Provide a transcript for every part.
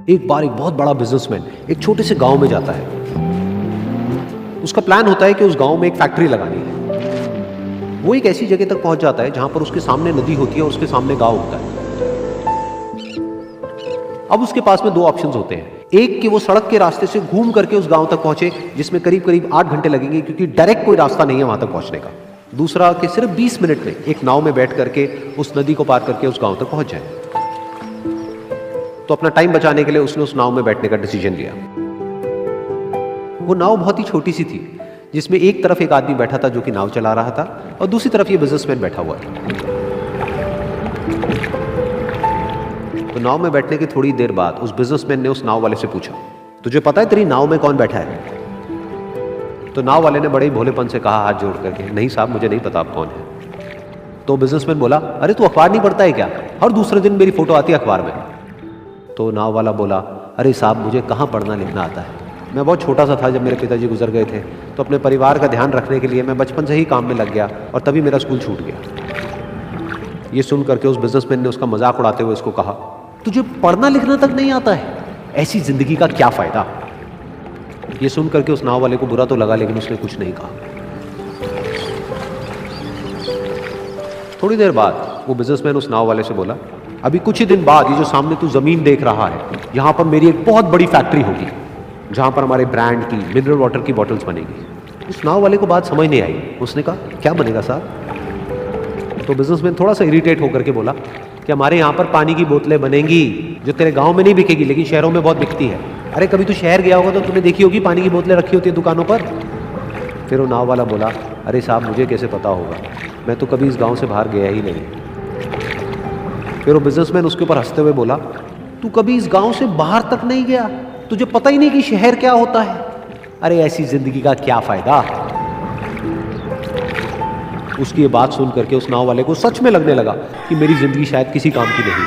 एक बार एक बहुत बड़ा बिजनेसमैन एक छोटे से गांव में जाता है। उसका प्लान होता है कि उस गांव में एक फैक्ट्री लगानी है। वो एक ऐसी जगह तक पहुंच जाता है जहां पर उसके सामने नदी होती है और उसके सामने गांव होता है। अब उसके पास में दो ऑप्शंस होते हैं, एक कि वो सड़क के रास्ते से घूम करके उस गांव तक पहुंचे जिसमें करीब करीब 8 घंटे लगेंगे क्योंकि डायरेक्ट कोई रास्ता नहीं है वहां तक पहुंचने का। दूसरा कि सिर्फ 20 मिनट में एक नाव में बैठ करके उस नदी को पार करके उस गांव तक पहुंच जाए। तो अपना टाइम बचाने के लिए उसने उस नाव में बैठने का डिसीजन लिया। वो नाव बहुत ही छोटी सी थी जिसमें एक तरफ एक आदमी बैठा था जो कि नाव चला रहा था और दूसरी तरफ ये बिजनेसमैन बैठा हुआ था। तो नाव में बैठने की थोड़ी देर बाद उस बिजनेसमैन ने उस नाव वाले से पूछा, तुझे पता है तेरी नाव में कौन बैठा है? तो नाव वाले ने बड़े ही भोलेपन से कहा हाथ जोड़ करके, नहीं साहब मुझे नहीं पता आप कौन है। तो बिजनेसमैन बोला, अरे तू अखबार नहीं पढ़ता है क्या? हर दूसरे दिन मेरी फोटो आती है अखबार में। तो नाव वाला बोला, अरे साहब मुझे कहाँ पढ़ना लिखना आता है, मैं बहुत छोटा सा था जब मेरे पिताजी गुजर गए थे, तो अपने परिवार का ध्यान रखने के लिए मैं बचपन से ही काम में लग गया और तभी मेरा स्कूल छूट गया। ये सुन करके उस बिजनेसमैन ने उसका मजाक उड़ाते हुए उसको कहा, तुझे पढ़ना लिखना तक नहीं आता है, ऐसी जिंदगी का क्या फायदा? ये सुन करके उस नाव वाले को बुरा तो लगा लेकिन उसने कुछ नहीं कहा। थोड़ी देर बाद वो बिजनेसमैन उस नाव वाले से बोला, अभी कुछ ही दिन बाद ये जो सामने तू जमीन देख रहा है, यहां पर मेरी एक बहुत बड़ी फैक्ट्री होगी जहां पर हमारे ब्रांड की मिनरल वाटर की बॉटल्स बनेगी। उस नाव वाले को बात समझ नहीं आई। उसने कहा, क्या बनेगा साहब? तो बिजनेसमैन थोड़ा सा इरिटेट होकर के बोला कि हमारे यहाँ पर पानी की बोतलें बनेंगी जो तेरे गांव में नहीं बिकेगी लेकिन शहरों में बहुत बिकती है। अरे कभी तू शहर गया होगा तो तूने देखी होगी पानी की बोतलें रखी होती है दुकानों पर। फिर वो नाव वाला बोला, अरे साहब मुझे कैसे पता होगा, मैं तो कभी इस गाँव से बाहर गया ही नहीं। फिर वो बिजनेसमैन उसके ऊपर हंसते हुए बोला, तू कभी इस गांव से बाहर तक नहीं गया, तुझे पता ही नहीं कि शहर क्या होता है? अरे ऐसी जिंदगी का क्या फायदा? उसकी ये बात सुन करके उस नाव वाले को सच में लगने लगा कि मेरी जिंदगी शायद किसी काम की नहीं।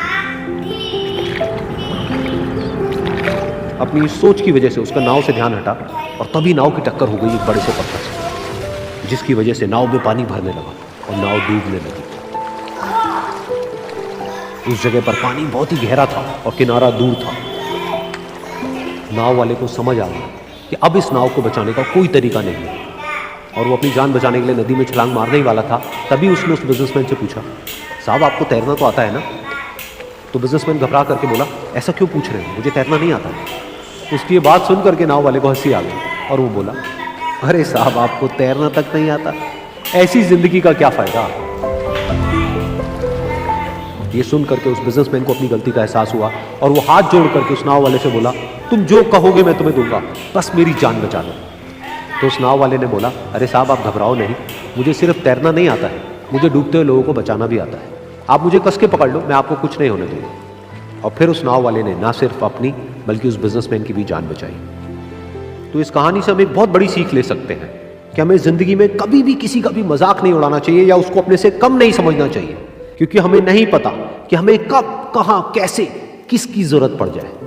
अपनी सोच की वजह से उसका नाव से ध्यान हटा और तभी नाव की टक्कर हो गई एक बड़े से पत्थर से, जिसकी वजह से नाव में पानी भरने लगा और नाव डूबने लगी। उस जगह पर पानी बहुत ही गहरा था और किनारा दूर था। नाव वाले को समझ आ गया कि अब इस नाव को बचाने का कोई तरीका नहीं है और वो अपनी जान बचाने के लिए नदी में छलांग मारने ही वाला था। तभी उसने उस बिजनेसमैन से पूछा, साहब आपको तैरना तो आता है ना? तो बिजनेसमैन घबरा करके बोला, ऐसा क्यों पूछ रहे हैं, मुझे तैरना नहीं आता है। उसकी ये बात सुन करके नाव वाले को हंसी आ गई और वो बोला, अरे साहब आपको तैरना तक नहीं आता, ऐसी जिंदगी का क्या फायदा? ये सुन करके उस बिजनेसमैन को अपनी गलती का एहसास हुआ और वो हाथ जोड़ करके उस नाव वाले से बोला, तुम जो कहोगे मैं तुम्हें दूंगा, बस मेरी जान बचा लो। तो उस नाव वाले ने बोला, अरे साहब आप घबराओ नहीं, मुझे सिर्फ तैरना नहीं आता है, मुझे डूबते हुए लोगों को बचाना भी आता है। आप मुझे कस के पकड़ लो, मैं आपको कुछ नहीं होने दूंगा। और फिर उस नाव वाले ने ना सिर्फ अपनी बल्कि उस बिजनेसमैन की भी जान बचाई। तो इस कहानी से हम एक बहुत बड़ी सीख ले सकते हैं कि हमें जिंदगी में कभी भी किसी का भी मजाक नहीं उड़ाना चाहिए या उसको अपने से कम नहीं समझना चाहिए, क्योंकि हमें नहीं पता कि हमें कब, कहां, कैसे, किसकी जरूरत पड़ जाए।